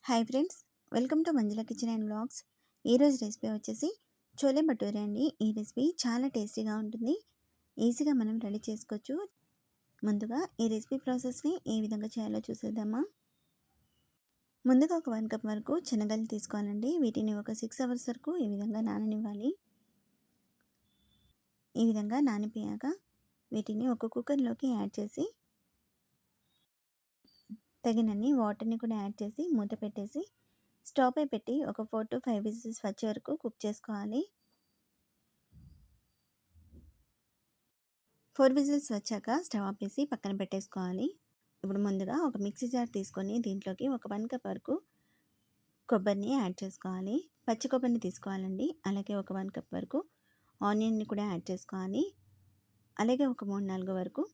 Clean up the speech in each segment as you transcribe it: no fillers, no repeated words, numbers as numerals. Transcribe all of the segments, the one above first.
Hi friends, welcome to Manjula kitchen and vlogs. ఈరోజు recipe వచ్చేసి చోలే భటూరే అండి. ఈ రెసిపీ చాలా టేస్టీగా ఉంటుంది. ఈజీగా మనం రెడీ చేసుకోవచ్చు. ముందుగా ఈ రెసిపీ ప్రాసెస్ని ఏ విధంగా చేయాలో చూసేద్దామా. ముందుగా ఒక 1 కప్ వరకు శనగలు తీసుకోవాలండి. వీటిని ఒక 6 అవర్స్ వరకు ఈ విధంగా నాననివ్వాలి. ఈ విధంగా నానిపోయాక వీటిని ఒక కుక్కర్లోకి యాడ్ చేసి తగినన్ని వాటర్ని కూడా యాడ్ చేసి మూత పెట్టేసి స్టవ్ పై పెట్టి ఒక 4 to 5 విజిల్స్ వచ్చే వరకు కుక్ చేసుకోవాలి. 4 విజిల్స్ వచ్చాక స్టవ్ ఆపేసి పక్కన పెట్టేసుకోవాలి. ఇప్పుడు ముందుగా ఒక మిక్సీ జార్ తీసుకొని దీంట్లోకి ఒక 1 కప్ వరకు కొబ్బరిని యాడ్ చేసుకోవాలి. పచ్చి కొబ్బరిని తీసుకోవాలండి. అలాగే ఒక 1 కప్ వరకు ఆనియన్ని కూడా యాడ్ చేసుకోవాలి. అలాగే ఒక 3-4 వరకు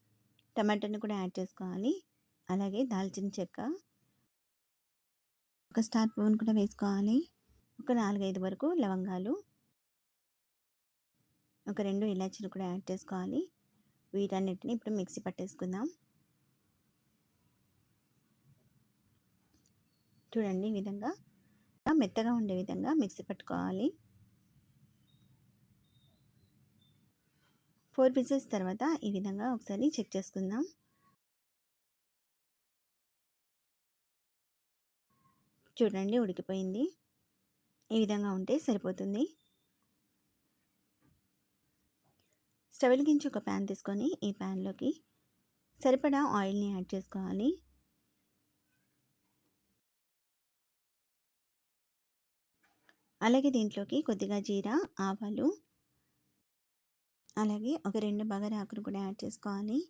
టమాటాని కూడా యాడ్ చేసుకోవాలి. అలాగే దాల్చిన చెక్క ఒక స్టార్ పువ్వును కూడా వేసుకోవాలి. ఒక 4-5 వరకు లవంగాలు, ఒక 2 ఇలాచీలు కూడా యాడ్ చేసుకోవాలి. వీటన్నిటిని ఇప్పుడు మిక్సీ పట్టేసుకుందాం. చూడండి, ఈ విధంగా మెత్తగా ఉండే విధంగా మిక్సీ పట్టుకోవాలి. 4 విజిల్స్ తర్వాత ఈ విధంగా ఒకసారి చెక్ చేసుకుందాం. చూడండి, ఉడికిపోయింది. ఈ విధంగా ఉంటే సరిపోతుంది. స్టవ్ వెలిగించి ఒక ప్యాన్ తీసుకొని ఈ ప్యాన్లోకి సరిపడా ఆయిల్ని యాడ్ చేసుకోవాలి. అలాగే దీంట్లోకి కొద్దిగా జీరా, ఆవాలు, అలాగే ఒక 2 బగారాకులు కూడా యాడ్ చేసుకోవాలి.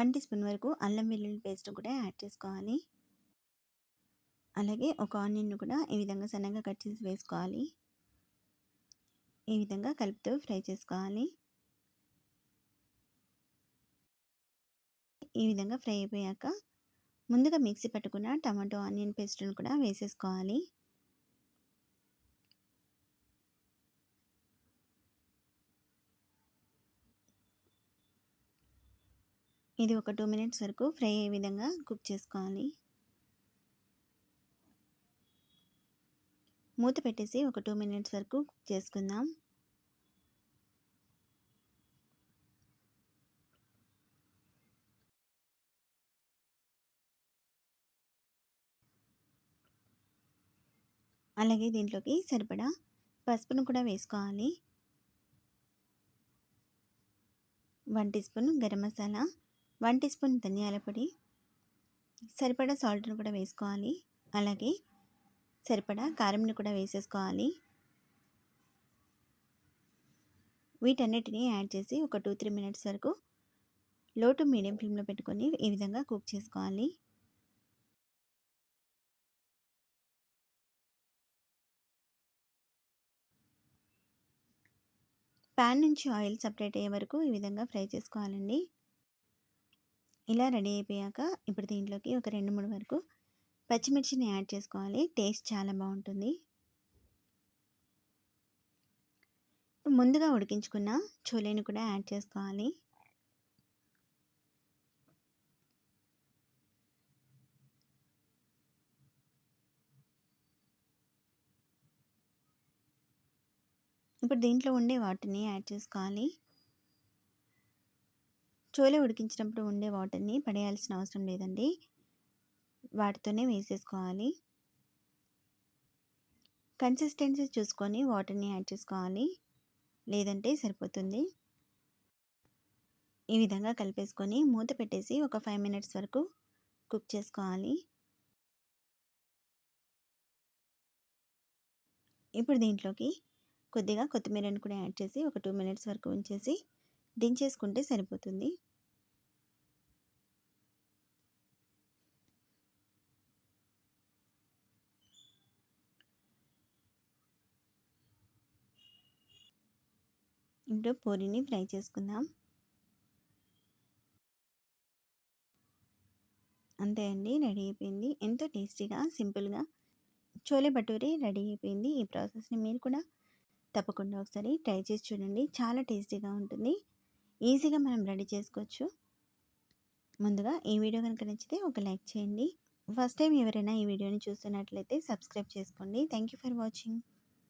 1 టీ స్పూన్ వరకు అల్లం వెల్లుల్లి పేస్ట్ కూడా యాడ్ చేసుకోవాలి. అలాగే ఒక ఆనియన్ను కూడా ఈ విధంగా సన్నగా కట్ చేసి వేసుకోవాలి. ఈ విధంగా కలుపుతూ ఫ్రై చేసుకోవాలి. ఈ విధంగా ఫ్రై అయిపోయాక ముందుగా మిక్సీ పట్టుకున్న టమాటో ఆనియన్ పేస్ట్ను కూడా వేసేసుకోవాలి. ఇది ఒక 2 మినిట్స్ వరకు ఫ్రై అయ్యే విధంగా కుక్ చేసుకోవాలి. మూత పెట్టేసి ఒక 2 మినిట్స్ వరకు కుక్ చేసుకుందాం. అలాగే దీంట్లోకి సరిపడా పసుపును కూడా వేసుకోవాలి. 1 teaspoon garam masala, 1 teaspoon ధనియాల పొడి, సరిపడా సాల్ట్ను కూడా వేసుకోవాలి. అలాగే సరిపడా కారంని కూడా వేసేసుకోవాలి. వీటన్నిటిని యాడ్ చేసి ఒక 2-3 మినిట్స్ వరకు లో టు మీడియం ఫ్లేమ్లో పెట్టుకొని ఈ విధంగా కుక్ చేసుకోవాలి. ప్యాన్ నుంచి ఆయిల్ సపరేట్ అయ్యే వరకు ఈ విధంగా ఫ్రై చేసుకోవాలండి. ఇలా రెడీ అయిపోయాక ఇప్పుడు దీంట్లోకి ఒక 2-3 వరకు పచ్చిమిర్చిని యాడ్ చేసుకోవాలి. టేస్ట్ చాలా బాగుంటుంది. ముందుగా ఉడికించుకున్న చోలేని కూడా యాడ్ చేసుకోవాలి. ఇప్పుడు దీంట్లో ఉండే వాటర్ని యాడ్ చేసుకోవాలి. చోలే ఉడికించినప్పుడు ఉండే వాటర్ని పడేయాల్సిన అవసరం లేదండి. వాటితోనే వేసేసుకోవాలి. కన్సిస్టెన్సీ చూసుకొని వాటర్ని యాడ్ చేసుకోవాలి, లేదంటే సరిపోతుంది. ఈ విధంగా కలిపేసుకొని మూత పెట్టేసి ఒక 5 మినిట్స్ వరకు కుక్ చేసుకోవాలి. ఇప్పుడు దీంట్లోకి కొద్దిగా కొత్తిమీరని కూడా యాడ్ చేసి ఒక 2 మినిట్స్ వరకు ఉంచేసి దించేసుకుంటే సరిపోతుంది. ఇప్పుడు పూరీని ఫ్రై చేసుకుందాం. అంతే అండి, రెడీ అయిపోయింది. ఎంతో టేస్టీగా సింపుల్గా చోలే భటూరే రెడీ అయిపోయింది. ఈ ప్రాసెస్ని మీరు కూడా తప్పకుండా ఒకసారి ట్రై చేసి చూడండి. చాలా టేస్టీగా ఉంటుంది. ఈజీగా మనం రెడీ చేసుకోవచ్చు. ముందుగా ఈ వీడియో కనుక నచ్చితే ఒక లైక్ చేయండి. ఫస్ట్ టైం ఎవరైనా ఈ వీడియోని చూస్తున్నట్లయితే సబ్స్క్రైబ్ చేసుకోండి. Thank you for watching.